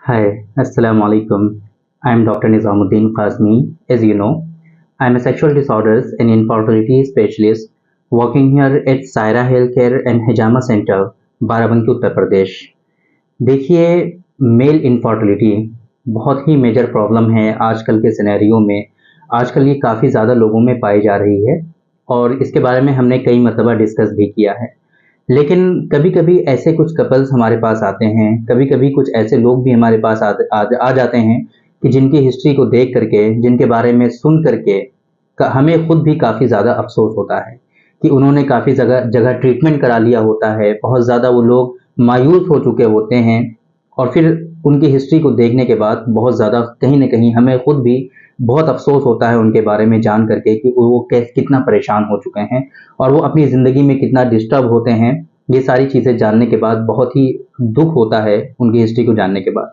Hi, Assalamu alaikum. I am Dr. Nizamuddin Qasmi. As you know, I am a sexual disorders and infertility specialist working here at Saira Healthcare and Hijama Center, Barabanki Uttar Pradesh. देखिए, male infertility बहुत ही major problem है आजकल के scenario में। आजकल ये काफ़ी ज़्यादा लोगों में पाई जा रही है और इसके बारे में हमने कई मरतबा डिस्कस भी किया है। लेकिन कभी-कभी ऐसे कुछ कपल्स हमारे पास आते हैं, कभी-कभी कुछ ऐसे लोग भी हमारे पास आ जाते हैं कि जिनकी हिस्ट्री को देख करके, जिनके बारे में सुन करके हमें खुद भी काफ़ी ज़्यादा अफसोस होता है कि उन्होंने काफ़ी जगह जगह ट्रीटमेंट करा लिया होता है, बहुत ज़्यादा वो लोग मायूस हो चुके होते हैं और फिर उनकी हिस्ट्री को देखने के बाद बहुत ज़्यादा कहीं न कहीं हमें खुद भी बहुत अफसोस होता है उनके बारे में जान करके कि वो कितना परेशान हो चुके हैं और वो अपनी ज़िंदगी में कितना डिस्टर्ब होते हैं। ये सारी चीज़ें जानने के बाद बहुत ही दुख होता है उनकी हिस्ट्री को जानने के बाद।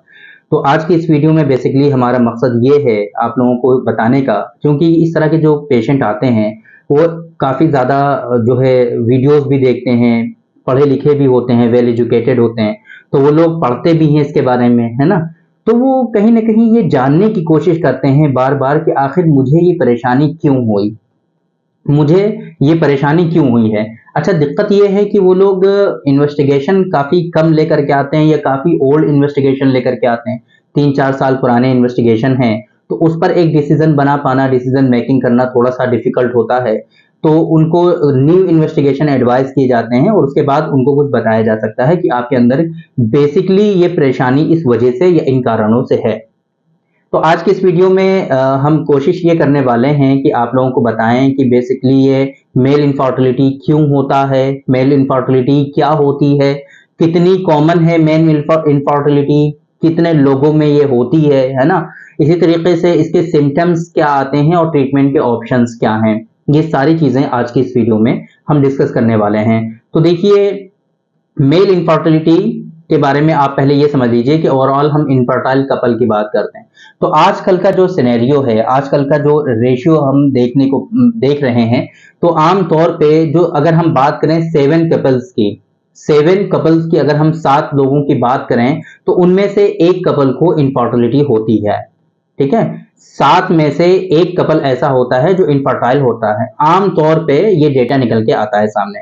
तो आज की इस वीडियो में बेसिकली हमारा मकसद ये है आप लोगों को बताने का, क्योंकि इस तरह के जो पेशेंट आते हैं वो काफ़ी ज़्यादा जो है वीडियोस भी देखते हैं, पढ़े लिखे भी होते हैं, वेल एजुकेटेड होते हैं, तो वो लोग पढ़ते भी हैं इसके बारे में, है ना? तो वो कहीं न कहीं ये जानने की कोशिश करते हैं बार-बार कि आखिर मुझे ये परेशानी क्यों हुई? मुझे ये परेशानी क्यों हुई है? अच्छा, दिक्कत ये है कि वो लोग इन्वेस्टिगेशन काफ़ी कम लेकर के आते हैं या काफ़ी ओल्ड इन्वेस्टिगेशन लेकर के आते हैं। 3-4 साल पुराने इन्वेस्टिगेशन हैं, तो उस पर एक डिसीज़न बना पाना, डिसीज़न मेकिंग करना थोड़ा-सा डिफ़िकल्ट होता है। तो उनको न्यू इन्वेस्टिगेशन एडवाइस किए जाते हैं और उसके बाद उनको कुछ बताया जा सकता है कि आपके अंदर बेसिकली ये परेशानी इस वजह से या इन कारणों से है। तो आज की इस वीडियो में हम कोशिश ये करने वाले हैं कि आप लोगों को बताएं कि बेसिकली ये मेल इनफर्टिलिटी क्यों होता है, मेल इनफर्टिलिटी क्या होती है, कितनी कॉमन है मेल इनफर्टिलिटी, कितने लोगों में ये होती है ना? इसी तरीके से इसके सिम्टम्स क्या आते हैं और ट्रीटमेंट के ऑप्शंस क्या हैं, ये सारी चीज़ें आज की इस वीडियो में हम डिस्कस करने वाले हैं। तो देखिए, मेल इनफर्टिलिटी के बारे में आप पहले ये समझ लीजिए कि ओवरऑल हम इनफर्टाइल कपल की बात करते हैं। तो आजकल का जो सिनेरियो है, आजकल का जो रेशियो हम देख रहे हैं, तो आम तौर पे जो अगर हम बात करें 7 कपल्स की अगर हम 7 लोगों की बात करें, तो उनमें से एक कपल को इनफर्टिलिटी होती है। ठीक है? 7 में से एक कपल ऐसा होता है जो इनफर्टाइल होता है। आम तौर पे ये डेटा निकल के आता है सामने।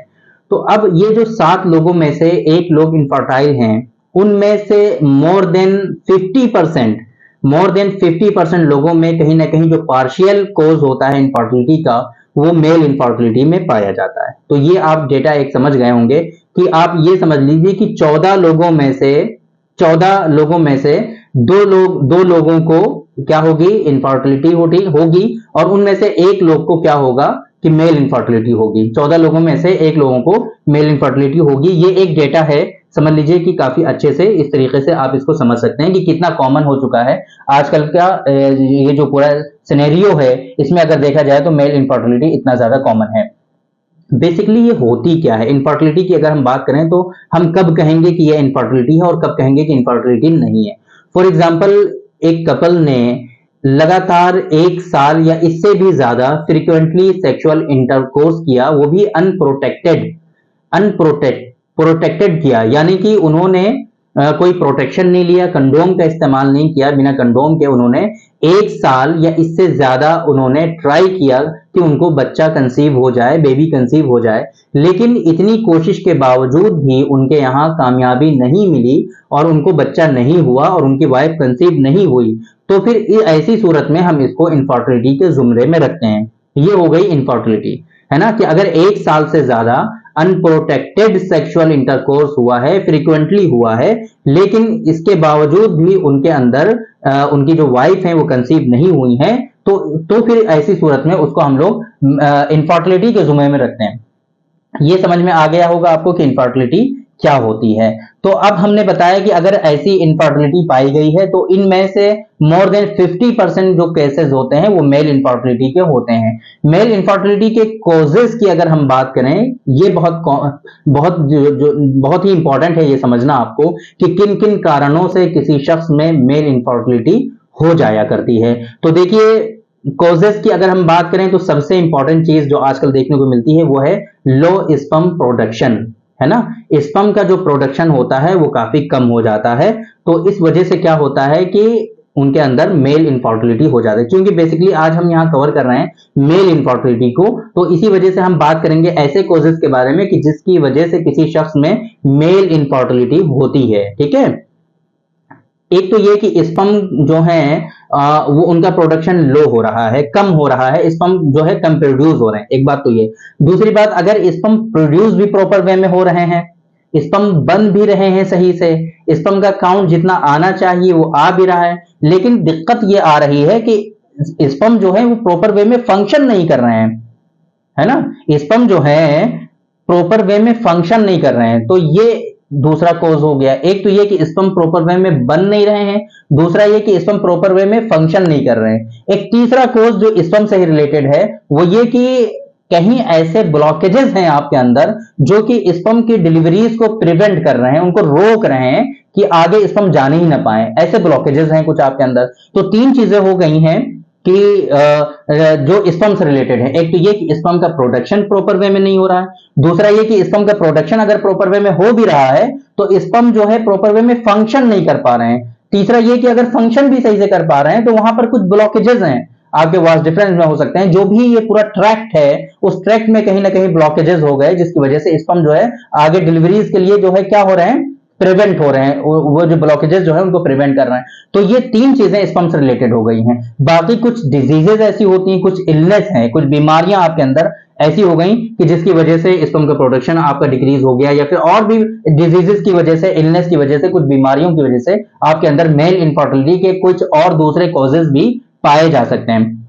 तो अब ये जो 7 लोगों में से एक लोग इनफर्टाइल हैं, उनमें से मोर देन 50% लोगों में कहीं ना कहीं जो पार्शियल कोज होता है इनफर्टिलिटी का, वो मेल इनफर्टिलिटी में पाया जाता है। तो ये आप डेटा एक समझ गए होंगे कि आप ये समझ लीजिए कि 14 लोगों में से दो लोगों को क्या होगी, इनफर्टिलिटी होगी और उनमें से एक लोग को क्या होगा कि मेल इनफर्टिलिटी होगी। 14 लोगों में से एक लोगों को मेल इनफर्टिलिटी होगी। ये एक डेटा है, समझ लीजिए कि काफी अच्छे से इस तरीके से आप इसको समझ सकते हैं कि कितना कॉमन हो चुका है आजकल का ये जो पूरा सिनेरियो है, इसमें अगर देखा जाए तो मेल इनफर्टिलिटी इतना ज्यादा कॉमन है। बेसिकली ये होती क्या है इनफर्टिलिटी की अगर हम बात करें, तो हम कब कहेंगे कि ये इनफर्टिलिटी है और कब कहेंगे कि इनफर्टिलिटी नहीं है। फॉर एग्जाम्पल, एक कपल ने लगातार 1 साल या इससे भी ज्यादा फ्रीक्वेंटली सेक्सुअल इंटरकोर्स किया, वो भी प्रोटेक्टेड किया, यानी कि उन्होंने कोई प्रोटेक्शन नहीं लिया, कंडोम का इस्तेमाल नहीं किया, बिना कंडोम के उन्होंने 1 साल या इससे ज्यादा उन्होंने ट्राई किया कि उनको बच्चा कंसीव हो जाए, बेबी कंसीव हो जाए, लेकिन इतनी कोशिश के बावजूद भी उनके यहाँ कामयाबी नहीं मिली और उनको बच्चा नहीं हुआ और उनकी वाइफ कंसीव नहीं हुई। तो फिर ऐसी सूरत में हम इसको इनफर्टिलिटी के जुमरे में रखते हैं। ये हो गई इनफर्टिलिटी, है ना? कि अगर 1 साल से ज्यादा अनप्रोटेक्टेड सेक्सुअल इंटरकोर्स हुआ है, फ्रीक्वेंटली हुआ है, लेकिन इसके बावजूद भी उनके अंदर उनकी जो वाइफ है वो कंसीव नहीं हुई है, तो फिर ऐसी सूरत में उसको हम लोग इनफर्टिलिटी के जुम्मे में रखते हैं। ये समझ में आ गया होगा आपको कि इनफर्टिलिटी क्या होती है। तो अब हमने बताया कि अगर ऐसी इनफर्टिलिटी पाई गई है, तो इनमें से मोर देन 50% जो केसेस होते हैं वो मेल इनफर्टिलिटी के होते हैं। मेल इनफर्टिलिटी के कॉजेस की अगर हम बात करें, ये बहुत ही इंपॉर्टेंट है ये समझना आपको कि किन किन कारणों से किसी शख्स में मेल इनफर्टिलिटी हो जाया करती है। तो देखिए, कॉजेस की अगर हम बात करें तो सबसे इंपॉर्टेंट चीज जो आजकल देखने को मिलती है वो है लो स्पर्म प्रोडक्शन। है ना, स्पर्म का जो प्रोडक्शन होता है वो काफी कम हो जाता है। तो इस वजह से क्या होता है कि उनके अंदर मेल इनफर्टिलिटी हो जाता है। क्योंकि बेसिकली आज हम यहाँ कवर कर रहे हैं मेल इनफर्टिलिटी को, तो इसी वजह से हम बात करेंगे ऐसे कॉजेज के बारे में कि जिसकी वजह से किसी शख्स में मेल इनफर्टिलिटी होती है। ठीक है, एक तो ये कि स्पर्म जो है वो उनका प्रोडक्शन लो हो रहा है, कम हो रहा है, स्पर्म जो है कम प्रोड्यूस हो रहे हैं, एक बात तो ये। दूसरी बात, अगर स्पर्म प्रोड्यूस भी प्रॉपर वे में हो रहे हैं, स्पर्म बन भी रहे हैं सही से, स्पर्म का काउंट जितना आना चाहिए वो आ भी रहा है, लेकिन दिक्कत ये आ रही है कि स्पर्म जो है वो प्रॉपर वे में फंक्शन नहीं कर रहे हैं, है ना, स्पर्म जो है प्रॉपर वे में फंक्शन नहीं कर रहे हैं। तो ये दूसरा कॉज हो गया। एक तो ये कि स्पर्म प्रॉपर वे में बन नहीं रहे हैं, दूसरा ये कि स्पर्म प्रॉपर वे में फंक्शन नहीं कर रहे हैं। एक तीसरा कॉज जो स्पर्म से ही रिलेटेड है वो ये कि कहीं ऐसे ब्लॉकेजेस हैं आपके अंदर जो कि स्पर्म की डिलीवरीज को प्रिवेंट कर रहे हैं, उनको रोक रहे हैं कि आगे स्पर्म जाने ही ना पाए। ऐसे ब्लॉकेजेस हैं कुछ आपके अंदर। तो तीन चीजें हो गई हैं कि जो स्पर्म से रिलेटेड है। एक तो ये कि स्पर्म का प्रोडक्शन प्रॉपर वे में नहीं हो रहा है, दूसरा ये कि स्पर्म का प्रोडक्शन अगर प्रॉपर वे में हो भी रहा है तो स्पर्म जो है प्रॉपर वे में फंक्शन नहीं कर पा रहे हैं, तीसरा ये कि अगर फंक्शन भी सही से कर पा रहे हैं तो वहां पर कुछ ब्लॉकेजेस हैं, आपके वास डिफरेंस में हो सकते हैं। जो भी ये पूरा ट्रैक्ट है उस ट्रैक्ट में कहीं ना कहीं ब्लॉकेजेस हो गए, जिसकी वजह से स्पर्म जो है आगे डिलीवरीज के लिए जो है क्या हो रहे हैं, प्रिवेंट हो रहे हैं, वो जो ब्लॉकेजेस जो है उनको प्रिवेंट कर रहे हैं। तो ये तीन चीजें स्पर्म से रिलेटेड हो गई हैं। बाकी कुछ डिजीजेस ऐसी होती हैं, कुछ इलनेस हैं, कुछ बीमारियां आपके अंदर ऐसी हो गई कि जिसकी वजह से स्पर्म का प्रोडक्शन आपका डिक्रीज हो गया, या फिर और भी डिजीजेस की वजह से, इलनेस की वजह से, कुछ बीमारियों की वजह से आपके अंदर मेल इनफर्टिलिटी के कुछ और दूसरे कॉजेज भी पाए जा सकते हैं।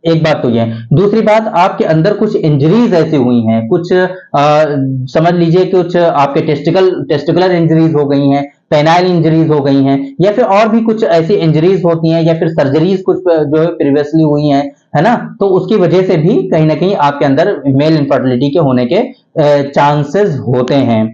एक बात तो ये है। दूसरी बात, आपके अंदर कुछ इंजरीज ऐसी हुई हैं, कुछ समझ लीजिए कुछ आपके टेस्टिकुलर इंजरीज हो गई हैं, पेनाइल इंजरीज हो गई हैं, या फिर और भी कुछ ऐसी इंजरीज होती हैं, या फिर सर्जरीज कुछ जो है प्रीवियसली हुई हैं, है ना, तो उसकी वजह से भी कहीं ना कहीं आपके अंदर मेल इनफर्टिलिटी के होने के चांसेस होते हैं।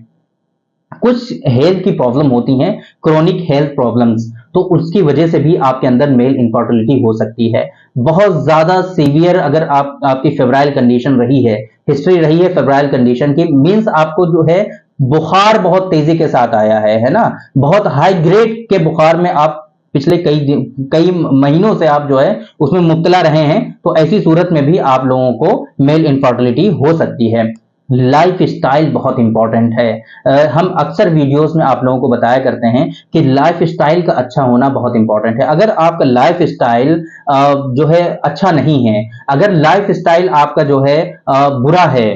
कुछ हेल्थ की प्रॉब्लम होती हैं, क्रोनिक हेल्थ प्रॉब्लम्स, तो उसकी वजह से भी आपके अंदर मेल इनफर्टिलिटी हो सकती है। बहुत ज्यादा सीवियर अगर आपकी फेब्राइल कंडीशन रही है, हिस्ट्री रही है फेब्राइल कंडीशन की, मींस आपको जो है बुखार बहुत तेजी के साथ आया है ना, बहुत हाई ग्रेड के बुखार में आप पिछले कई महीनों से आप जो है उसमें मुब्तला रहे हैं, तो ऐसी सूरत में भी आप लोगों को मेल इनफर्टिलिटी हो सकती है। लाइफ स्टाइल बहुत इंपॉर्टेंट है। हम अक्सर वीडियोस में आप लोगों को बताया करते हैं कि लाइफ स्टाइल का अच्छा होना बहुत इंपॉर्टेंट है। अगर आपका लाइफ स्टाइल जो है अच्छा नहीं है, अगर लाइफ स्टाइल आपका जो है बुरा है,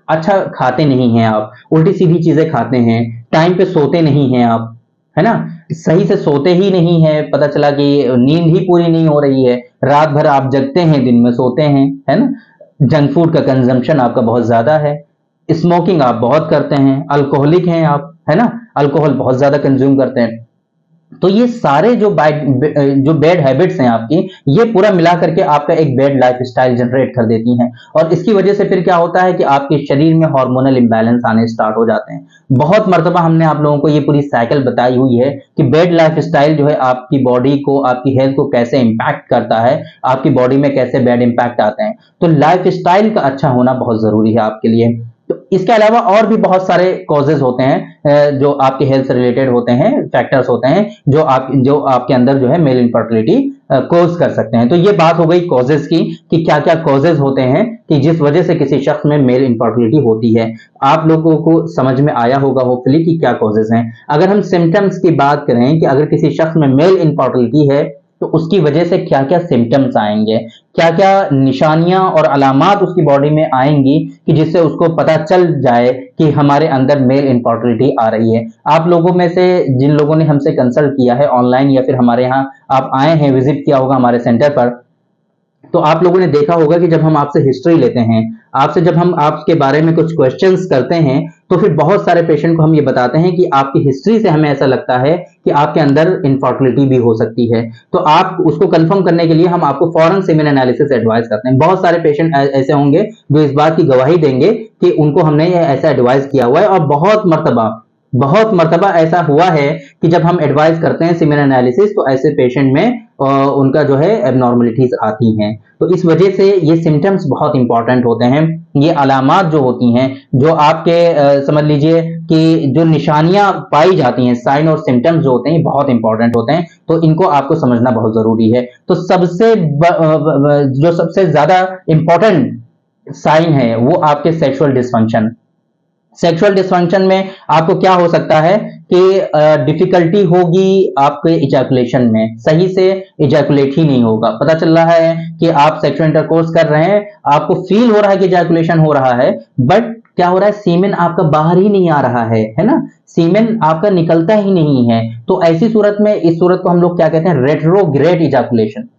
अच्छा खाते नहीं हैं आप, उल्टी सीधी चीजें खाते हैं, टाइम पे सोते नहीं हैं आप, है ना, सही से सोते ही नहीं है, पता चला कि नींद ही पूरी नहीं हो रही है, रात भर आप जगते हैं, दिन में सोते हैं, है ना, जंक फूड का कंजम्पशन आपका बहुत ज्यादा है, स्मोकिंग आप बहुत करते हैं, अल्कोहलिक हैं आप, है ना, अल्कोहल बहुत ज्यादा कंज्यूम करते हैं। तो ये सारे जो बैड हैबिट्स हैं आपकी, ये पूरा मिला करके आपका एक बैड लाइफ स्टाइल जनरेट कर देती हैं, और इसकी वजह से फिर क्या होता है कि आपके शरीर में हार्मोनल इंबैलेंस आने स्टार्ट हो जाते हैं। बहुत मर्तबा हमने आप लोगों को ये पूरी साइकिल बताई हुई है कि बैड लाइफ स्टाइल जो है आपकी बॉडी को, आपकी हेल्थ को कैसे इंपैक्ट करता है, आपकी बॉडी में कैसे बैड इंपैक्ट आते हैं। तो लाइफ स्टाइल का अच्छा होना बहुत जरूरी है आपके लिए। तो इसके अलावा और भी बहुत सारे कॉजेज होते हैं जो आपके हेल्थ से रिलेटेड होते हैं, फैक्टर्स होते हैं जो आपके अंदर जो है मेल इनफर्टिलिटी कोज कर सकते हैं। तो ये बात हो गई कॉजेज की कि क्या क्या कॉजेज होते हैं कि जिस वजह से किसी शख्स में मेल इनफर्टिलिटी होती है। आप लोगों को समझ में आया होगा होपफुली कि क्या कॉजेज हैं। अगर हम सिम्टम्स की बात करें कि अगर किसी शख्स में मेल इनफर्टिलिटी है तो उसकी वजह से क्या क्या सिम्टम्स आएंगे, क्या क्या निशानियां और अलामात उसकी बॉडी में आएंगी कि जिससे उसको पता चल जाए कि हमारे अंदर मेल इनफर्टिलिटी आ रही है। आप लोगों में से जिन लोगों ने हमसे कंसल्ट किया है ऑनलाइन या फिर हमारे यहाँ आप आए हैं, विजिट किया होगा हमारे सेंटर पर, तो आप लोगों ने देखा होगा कि जब हम आपसे हिस्ट्री लेते हैं, आपसे जब हम आपके बारे में कुछ क्वेश्चंस करते हैं, तो फिर बहुत सारे पेशेंट को हम ये बताते हैं कि आपकी हिस्ट्री से हमें ऐसा लगता है कि आपके अंदर इनफर्टिलिटी भी हो सकती है। तो आप उसको कंफर्म करने के लिए हम आपको फॉरेन सेमेन एनालिसिस एडवाइस करते हैं। बहुत सारे पेशेंट ऐसे होंगे जो इस बात की गवाही देंगे कि उनको हमने ऐसा एडवाइस किया हुआ है, और बहुत मर्तबा बहुत मर्तबा ऐसा हुआ है कि जब हम एडवाइस करते हैं सीमेन एनालिसिस तो ऐसे पेशेंट में उनका जो है एबनॉर्मलिटीज आती हैं। तो इस वजह से ये सिम्टम्स बहुत इंपॉर्टेंट होते हैं। ये अलामात जो होती हैं, जो आपके समझ लीजिए कि जो निशानियां पाई जाती हैं, साइन और सिम्टम्स जो होते हैं, ये बहुत इंपॉर्टेंट होते हैं। तो इनको आपको समझना बहुत जरूरी है। तो जो सबसे ज्यादा इंपॉर्टेंट साइन है वो आपके सेक्सुअल डिसफंक्शन। सेक्सुअल डिसफंक्शन में आपको क्या हो सकता है कि डिफिकल्टी होगी आपके इजैकुलेशन में, सही से इजैकुलेट ही नहीं होगा। पता चल रहा है कि आप सेक्सुअल इंटरकोर्स कर रहे हैं, आपको फील हो रहा है कि इजैकुलेशन हो रहा है, बट क्या हो रहा है, सीमेन आपका बाहर ही नहीं आ रहा है ना, सीमेन आपका निकलता ही नहीं है। तो ऐसी सूरत में, इस सूरत को हम लोग क्या कहते हैं, रेट्रोग्रेड इजैकुलेशन।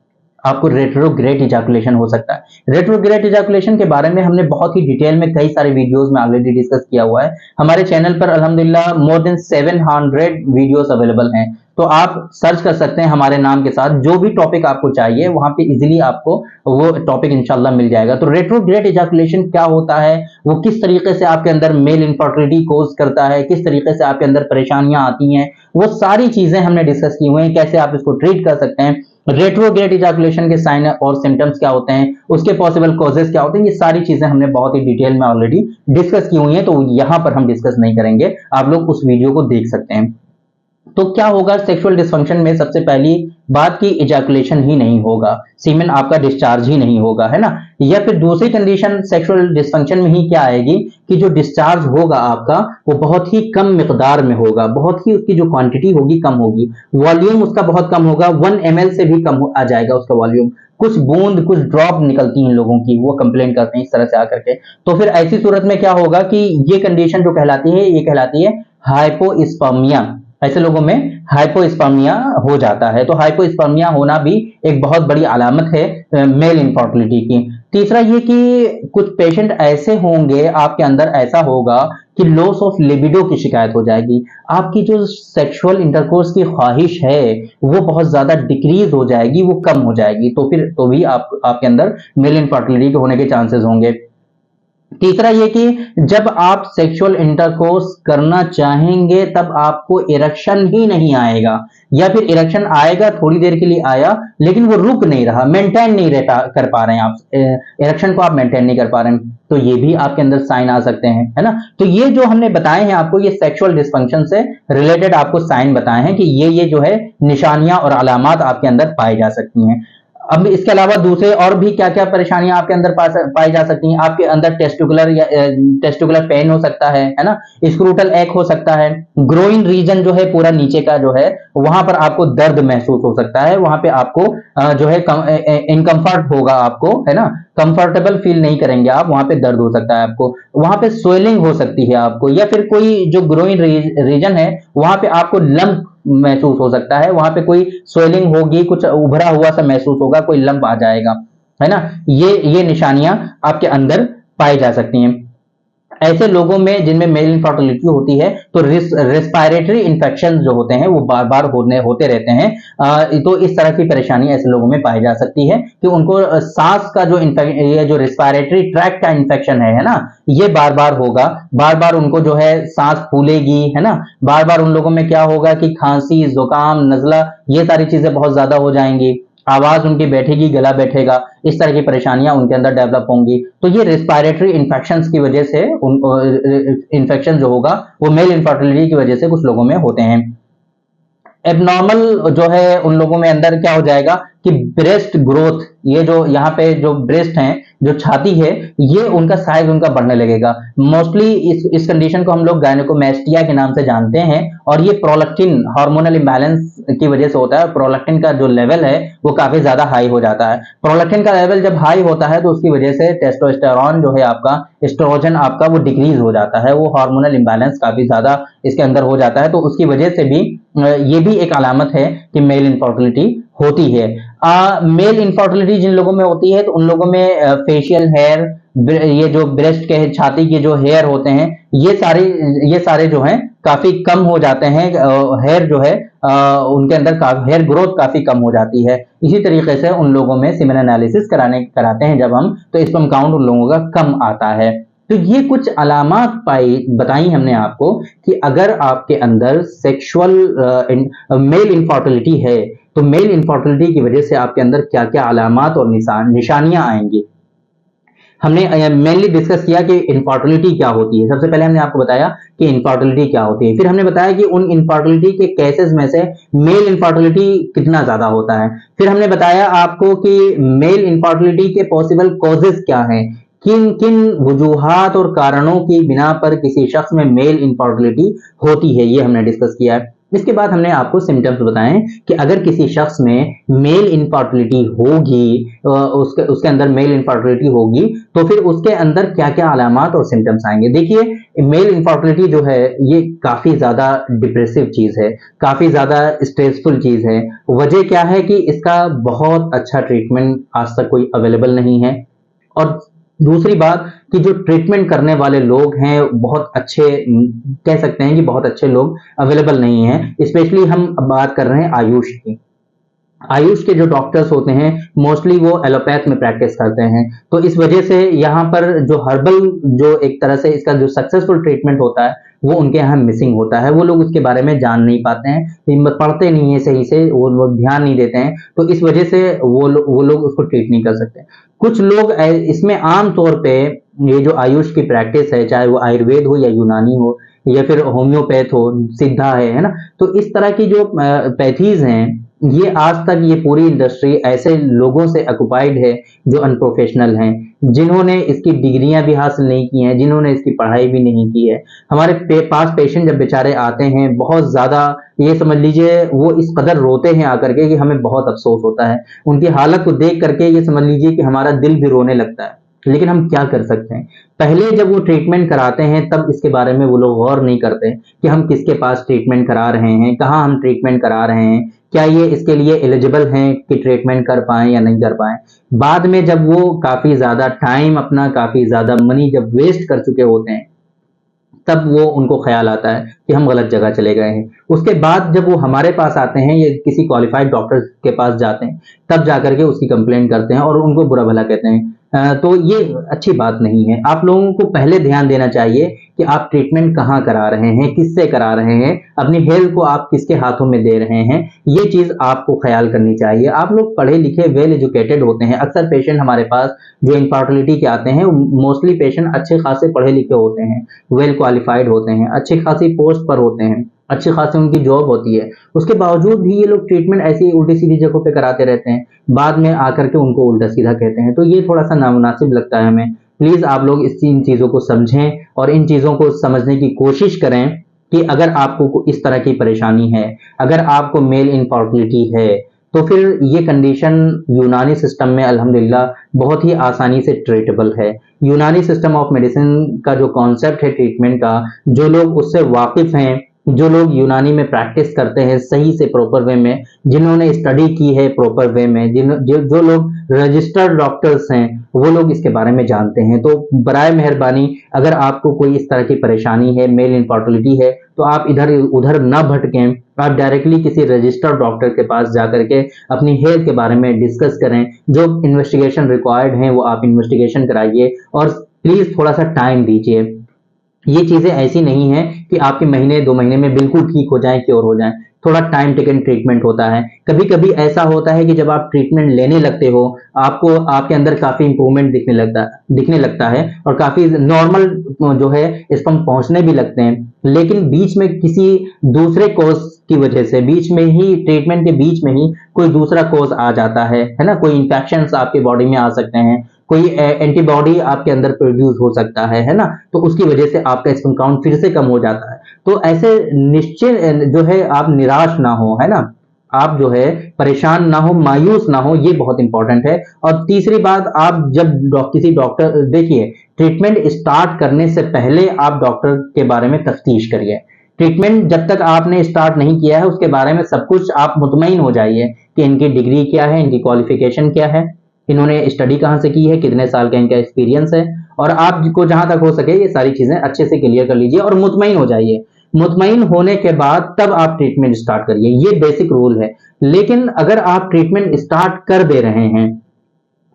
आपको रेट्रोग्रेड इजैकुलेशन हो सकता है। रेट्रोग्रेड इजैकुलेशन के बारे में हमने बहुत ही डिटेल में कई सारे वीडियोस में ऑलरेडी डिस्कस किया हुआ है। हमारे चैनल पर अल्हम्दुलिल्लाह मोर देन 700 वीडियोस अवेलेबल हैं। तो आप सर्च कर सकते हैं हमारे नाम के साथ, जो भी टॉपिक आपको चाहिए वहां पे इजीली आपको वो टॉपिक इंशाल्लाह मिल जाएगा। तो रेट्रोग्रेड इजैकुलेशन क्या होता है, वो किस तरीके से आपके अंदर मेल इनफर्टिलिटी कोज करता है, किस तरीके से आपके अंदर परेशानियां आती हैं, वो सारी चीजें हमने डिस्कस की हुई हैं, कैसे आप इसको ट्रीट कर सकते हैं। रेट्रोग्रेड इजैकुलेशन के साइन और सिम्टम्स क्या होते हैं, उसके पॉसिबल कॉजेस क्या होते हैं, ये सारी चीजें हमने बहुत ही डिटेल में ऑलरेडी डिस्कस की हुई हैं। तो यहां पर हम डिस्कस नहीं करेंगे, आप लोग उस वीडियो को देख सकते हैं। तो क्या होगा सेक्सुअल डिसफंक्शन में, सबसे पहली बात की इजैकुलेशन ही नहीं होगा, सीमेन आपका डिस्चार्ज ही नहीं होगा, है ना। या फिर दूसरी कंडीशन सेक्सुअल डिसफंक्शन में ही क्या आएगी कि जो डिस्चार्ज होगा आपका वो बहुत ही कम मिकदार में होगा, बहुत ही उसकी जो क्वांटिटी होगी कम होगी, वॉल्यूम उसका बहुत कम होगा, 1 ml से भी कम आ जाएगा उसका वॉल्यूम, कुछ बूंद कुछ ड्रॉप निकलती हैं लोगों की, वो कंप्लेन करते हैं इस तरह से आकर के। तो फिर ऐसी सूरत में क्या होगा कि ये कंडीशन जो कहलाती है, ये कहलाती है हाइपोस्पर्मिया। ऐसे लोगों में हाइपोस्पर्मिया हो जाता है। तो हाइपोस्पर्मिया होना भी एक बहुत बड़ी अलामत है मेल इनफर्टिलिटी की। तीसरा ये कि कुछ पेशेंट ऐसे होंगे, आपके अंदर ऐसा होगा कि लॉस ऑफ लिबिडो की शिकायत हो जाएगी, आपकी जो सेक्सुअल इंटरकोर्स की ख्वाहिश है वो बहुत ज्यादा डिक्रीज हो जाएगी, वो कम हो जाएगी। तो फिर तो भी आपके अंदर मेल इनफर्टिलिटी होने के चांसेस होंगे। तीसरा ये कि जब आप सेक्सुअल इंटरकोर्स करना चाहेंगे तब आपको इरेक्शन ही नहीं आएगा, या फिर इरेक्शन आएगा, थोड़ी देर के लिए आया लेकिन वो रुक नहीं रहा, मेंटेन नहीं कर पा रहे हैं आप, इरेक्शन को आप मेंटेन नहीं कर पा रहे हैं। तो ये भी आपके अंदर साइन आ सकते हैं, है ना। तो ये जो हमने बताए हैं आपको, ये सेक्सुअल डिसफंक्शन से रिलेटेड आपको साइन बताए हैं कि ये जो है निशानियां और अलामात आपके अंदर पाई जा सकती हैं। अब इसके अलावा दूसरे और भी क्या क्या परेशानियां आपके अंदर पाई जा सकती हैं, आपके अंदर टेस्टिकुलर पेन हो सकता है ना, स्क्रूटल एक हो सकता है, ग्रोइन रीजन जो है पूरा नीचे का जो है वहां पर आपको दर्द महसूस हो सकता है, वहां पे आपको जो है इनकम्फर्ट होगा आपको, है ना, कंफर्टेबल फील नहीं करेंगे आप, वहां पे दर्द हो सकता है आपको, वहां पे स्वेलिंग हो सकती है आपको, या फिर कोई जो ग्रोइन रीजन है वहां पे आपको लंप महसूस हो सकता है, वहां पे कोई स्वेलिंग होगी, कुछ उभरा हुआ सा महसूस होगा, कोई लंप आ जाएगा, है ना। ये निशानियां आपके अंदर पाई जा सकती हैं। ऐसे लोगों में जिनमें मेल इनफर्टिलिटी होती है तो रेस्पिरेटरी इन्फेक्शन जो होते हैं वो बार बार होते रहते हैं। तो इस तरह की परेशानी ऐसे लोगों में पाई जा सकती है कि उनको सांस का ये जो रेस्पिरेटरी ट्रैक्ट का इन्फेक्शन है ना, ये बार बार होगा, बार बार उनको जो है सांस फूलेगी, है ना, बार बार उन लोगों में क्या होगा कि खांसी, जुकाम, नजला, ये सारी चीजें बहुत ज्यादा हो जाएंगी, आवाज उनकी बैठेगी, गला बैठेगा, इस तरह की परेशानियां उनके अंदर डेवलप होंगी। तो ये रेस्पिरेटरी इन्फेक्शंस की वजह से इन्फेक्शन जो होगा वो मेल इनफर्टिलिटी की वजह से कुछ लोगों में होते हैं। एबनॉर्मल जो है उन लोगों में अंदर क्या हो जाएगा कि ब्रेस्ट ग्रोथ, ये जो यहाँ पे जो ब्रेस्ट है, जो छाती है, ये उनका साइज उनका बढ़ने लगेगा। मोस्टली इस कंडीशन को हम लोग गायनेकोमेस्टिया के नाम से जानते हैं, और ये प्रोलैक्टिन हार्मोनल इंबैलेंस की वजह से होता है। प्रोलैक्टिन का जो लेवल है वो काफी ज्यादा हाई हो जाता है। प्रोलैक्टिन का लेवल जब हाई होता है तो उसकी वजह से टेस्टोस्टेरोन जो है आपका, एस्ट्रोजन आपका, वो डिक्रीज हो जाता है, वो हार्मोनल इंबैलेंस काफी ज्यादा इसके अंदर हो जाता है। तो उसकी वजह से भी ये भी एक अलामत है कि मेल इनफर्टिलिटी होती है। मेल इनफर्टिलिटी जिन लोगों में होती है तो उन लोगों में फेशियल हेयर, ये जो ब्रेस्ट के छाती के जो हेयर होते हैं, ये सारे जो हैं काफी कम हो जाते हैं। हेयर जो है उनके अंदर हेयर ग्रोथ काफी कम हो जाती है। इसी तरीके से उन लोगों में सीमेन एनालिसिस कराते हैं जब हम, तो स्पर्म काउंट उन लोगों का कम आता है। तो ये कुछ अलामात बताई हमने आपको कि अगर आपके अंदर सेक्सुअल मेल इनफर्टिलिटी है तो मेल इनफर्टिलिटी की वजह से आपके अंदर क्या क्या अलामात और निशानियां आएंगी। हमने मेनली डिस्कस किया कि इनफर्टिलिटी क्या होती है। सबसे पहले हमने आपको बताया कि इनफर्टिलिटी क्या होती है, फिर हमने बताया कि उन इनफर्टिलिटी के केसेस में से मेल इनफर्टिलिटी कितना ज्यादा होता है, फिर हमने बताया आपको कि मेल इनफर्टिलिटी के पॉसिबल कॉजेज क्या हैं, किन किन वजूहात और कारणों की बिना पर किसी शख्स में मेल इनफर्टिलिटी होती है, ये हमने डिस्कस किया है। इसके बाद हमने आपको सिम्टम्स बताएं कि अगर किसी शख्स में मेल इनफर्टिलिटी होगी, उसके उसके अंदर मेल इनफर्टिलिटी होगी तो फिर उसके अंदर क्या क्या अलामात और सिम्टम्स आएंगे। देखिए मेल इनफर्टिलिटी जो है ये काफी ज्यादा डिप्रेसिव चीज है, काफी ज्यादा स्ट्रेसफुल चीज है। वजह क्या है कि इसका बहुत अच्छा ट्रीटमेंट आज तक कोई अवेलेबल नहीं है, और दूसरी बात कि जो ट्रीटमेंट करने वाले लोग हैं बहुत अच्छे, कह सकते हैं कि बहुत अच्छे लोग अवेलेबल नहीं हैं। स्पेशली हम बात कर रहे हैं आयुष की। आयुष के जो डॉक्टर्स होते हैं मोस्टली वो एलोपैथ में प्रैक्टिस करते हैं, तो इस वजह से यहाँ पर जो हर्बल, जो एक तरह से इसका जो सक्सेसफुल ट्रीटमेंट होता है वो उनके यहाँ मिसिंग होता है। वो लोग उसके बारे में जान नहीं पाते हैं, पढ़ते नहीं है सही से, वो लोग ध्यान नहीं देते हैं, तो इस वजह से वो लोग उसको ट्रीट नहीं कर सकते। कुछ लोग इसमें आम तौर पे ये जो आयुष की प्रैक्टिस है, चाहे वो आयुर्वेद हो या यूनानी हो या फिर होम्योपैथ हो, सिद्धा है ना, तो इस तरह की जो पैथीज हैं ये आज तक ये पूरी इंडस्ट्री ऐसे लोगों से ऑक्युपाइड है जो अनप्रोफेशनल हैं, जिन्होंने इसकी डिग्रियां भी हासिल नहीं की हैं, जिन्होंने इसकी पढ़ाई भी नहीं की है। हमारे पास पेशेंट जब बेचारे आते हैं बहुत ज्यादा, ये समझ लीजिए वो इस कदर रोते हैं आकर के कि हमें बहुत अफसोस होता है। उनकी हालत को देख करके ये समझ लीजिए कि हमारा दिल भी रोने लगता है, लेकिन हम क्या कर सकते हैं। पहले जब वो ट्रीटमेंट कराते हैं तब इसके बारे में वो लोग गौर नहीं करते कि हम किसके पास ट्रीटमेंट करा रहे हैं, कहाँ हम ट्रीटमेंट करा रहे हैं, क्या ये इसके लिए एलिजिबल हैं कि ट्रीटमेंट कर पाए या नहीं कर पाए। बाद में जब वो काफी ज्यादा टाइम अपना, काफी ज्यादा मनी जब वेस्ट कर चुके होते हैं, तब वो उनको ख्याल आता है कि हम गलत जगह चले गए हैं। उसके बाद जब वो हमारे पास आते हैं या किसी क्वालिफाइड डॉक्टर के पास जाते हैं, तब जाकर के उसकी कंप्लेंट करते हैं और उनको बुरा भला कहते हैं। तो ये अच्छी बात नहीं है। आप लोगों को पहले ध्यान देना चाहिए कि आप ट्रीटमेंट कहाँ करा रहे हैं, किससे करा रहे हैं, अपनी हेल्थ को आप किसके हाथों में दे रहे हैं, ये चीज आपको ख्याल करनी चाहिए। आप लोग पढ़े लिखे वेल एजुकेटेड होते हैं। अक्सर पेशेंट हमारे पास जो इनफर्टिलिटी के आते हैं मोस्टली पेशेंट अच्छे खासे पढ़े लिखे होते हैं, वेल क्वालिफाइड होते हैं, अच्छी खासी पोस्ट पर होते हैं, अच्छी खासी उनकी जॉब होती है। उसके बावजूद भी ये लोग ट्रीटमेंट ऐसी उल्टी सीधी जगहों पे कराते रहते हैं, बाद में आकर के उनको उल्टा सीधा कहते हैं, तो ये थोड़ा सा नामुनासिब लगता है हमें। प्लीज आप लोग इन चीजों को समझें और इन चीजों को समझने की कोशिश करें कि अगर आपको इस तरह की परेशानी है, अगर आपको मेल इनफर्टिलिटी है, तो फिर ये कंडीशन यूनानी सिस्टम में अल्हम्दुलिल्लाह बहुत ही आसानी से ट्रीटेबल है। यूनानी सिस्टम ऑफ मेडिसिन का जो कॉन्सेप्ट है ट्रीटमेंट का, जो लोग उससे वाकिफ हैं, जो लोग यूनानी में प्रैक्टिस करते हैं सही से प्रॉपर वे में, जिन्होंने स्टडी की है प्रॉपर वे में, जो लोग रजिस्टर्ड डॉक्टर्स हैं, वो लोग इसके बारे में जानते हैं। तो बराए मेहरबानी अगर आपको कोई इस तरह की परेशानी है, मेल इनफर्टिलिटी है, तो आप इधर उधर ना भटकें, आप डायरेक्टली किसी रजिस्टर्ड डॉक्टर के पास जाकर के अपनी हेल्थ के बारे में डिस्कस करें। जो इन्वेस्टिगेशन रिक्वायर्ड है वो आप इन्वेस्टिगेशन कराइए और प्लीज थोड़ा सा टाइम दीजिए। ये चीजें ऐसी नहीं है कि आपके महीने 2 महीने में बिल्कुल ठीक हो जाए, क्योर हो जाए। थोड़ा टाइम टेकन ट्रीटमेंट होता है। कभी कभी ऐसा होता है कि जब आप ट्रीटमेंट लेने लगते हो, आपको आपके अंदर काफी इंप्रूवमेंट दिखने लगता है और काफी नॉर्मल जो है इस पर पहुंचने भी लगते हैं, लेकिन बीच में किसी दूसरे कॉज की वजह से, बीच में ही ट्रीटमेंट के बीच में ही कोई दूसरा कॉज आ जाता है ना। कोई इंफेक्शन आपके बॉडी में आ सकते हैं, कोई एंटीबॉडी आपके अंदर प्रोड्यूस हो सकता है ना, तो उसकी वजह से आपका स्पर्म काउंट फिर से कम हो जाता है। तो ऐसे निश्चय जो है आप निराश ना हो, है ना, आप जो है परेशान ना हो, मायूस ना हो, ये बहुत इंपॉर्टेंट है। और तीसरी बात, आप जब किसी डॉक्टर, देखिए ट्रीटमेंट स्टार्ट करने से पहले आप डॉक्टर के बारे में तफ्तीश करिए। ट्रीटमेंट जब तक आपने स्टार्ट नहीं किया है उसके बारे में सब कुछ आप मुतमईन हो जाइए कि इनकी डिग्री क्या है, इनकी क्वालिफिकेशन क्या है, इन्होंने स्टडी कहाँ से की है, कितने साल का इनका एक्सपीरियंस है, और आपको जहां तक हो सके ये सारी चीजें अच्छे से क्लियर कर लीजिए और मुतमईन हो जाइए। मुतमईन होने के बाद तब आप ट्रीटमेंट स्टार्ट करिए, ये बेसिक रूल है। लेकिन अगर आप ट्रीटमेंट स्टार्ट कर दे रहे हैं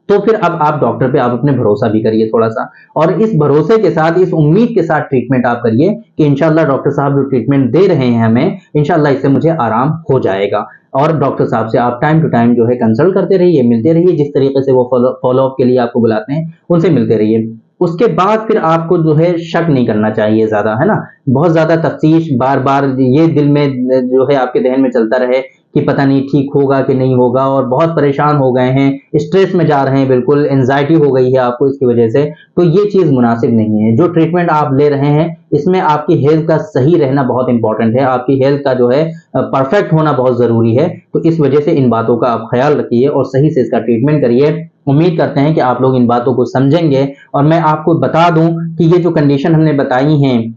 तो फिर अब आप डॉक्टर पे आप अपने भरोसा भी करिए थोड़ा सा, और इस भरोसे के साथ, इस उम्मीद के साथ ट्रीटमेंट आप करिए कि इंशाल्लाह डॉक्टर साहब जो ट्रीटमेंट दे रहे हैं हमें, इंशाल्लाह इससे मुझे आराम हो जाएगा। और डॉक्टर साहब से आप टाइम टू टाइम जो है कंसल्ट करते रहिए, मिलते रहिए, जिस तरीके से वो फॉलो अप के लिए आपको बुलाते हैं उनसे मिलते रहिए। उसके बाद फिर आपको जो है शक नहीं करना चाहिए ज्यादा, है ना। बहुत ज्यादा तफ्तीश बार बार ये दिल में जो है आपके जहन में चलता रहे कि पता नहीं ठीक होगा कि नहीं होगा, और बहुत परेशान हो गए हैं, स्ट्रेस में जा रहे हैं, बिल्कुल एंजाइटी हो गई है आपको इसकी वजह से, तो ये चीज मुनासिब नहीं है। जो ट्रीटमेंट आप ले रहे हैं इसमें आपकी हेल्थ का सही रहना बहुत इंपॉर्टेंट है, आपकी हेल्थ का जो है परफेक्ट होना बहुत जरूरी है। तो इस वजह से इन बातों का आप ख्याल रखिए और सही से इसका ट्रीटमेंट करिए। उम्मीद करते हैं कि आप लोग इन बातों को समझेंगे। और मैं आपको बता दूं कि ये जो कंडीशन हमने बताई हैं,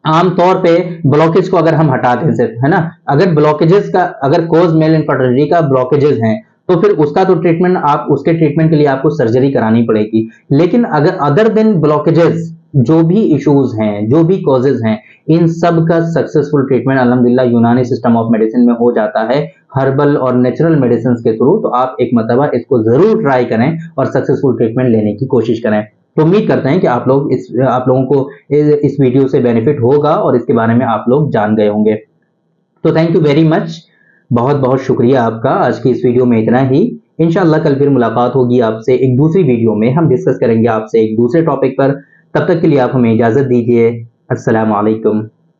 आमतौर पे ब्लॉकेज को अगर हम हटा दें सिर्फ, है ना, अगर ब्लॉकेजेस का, अगर कोज मेल इनफर्टिलिटी का ब्लॉकेजेस हैं तो फिर उसका तो ट्रीटमेंट, आप उसके ट्रीटमेंट के लिए आपको सर्जरी करानी पड़ेगी। लेकिन अगर अदर देन ब्लॉकेजेस जो भी इश्यूज हैं, जो भी कॉजेज हैं, इन सब का सक्सेसफुल ट्रीटमेंट अल्हम्दुलिल्लाह यूनानी सिस्टम ऑफ मेडिसिन में हो जाता है, हर्बल और नेचुरल मेडिसिन के थ्रू। तो आप एक मरतबा इसको जरूर ट्राई करें और सक्सेसफुल ट्रीटमेंट लेने की कोशिश करें। तो उम्मीद करते हैं कि आप लोगों को इस वीडियो से बेनिफिट होगा और इसके बारे में आप लोग जान गए होंगे। तो थैंक यू वेरी मच, बहुत बहुत शुक्रिया आपका। आज की इस वीडियो में इतना ही। इंशाल्लाह कल फिर मुलाकात होगी आपसे एक दूसरी वीडियो में, हम डिस्कस करेंगे आपसे एक दूसरे टॉपिक पर। तब तक के लिए आप हमें इजाजत दीजिए। अस्सलाम वालेकुम।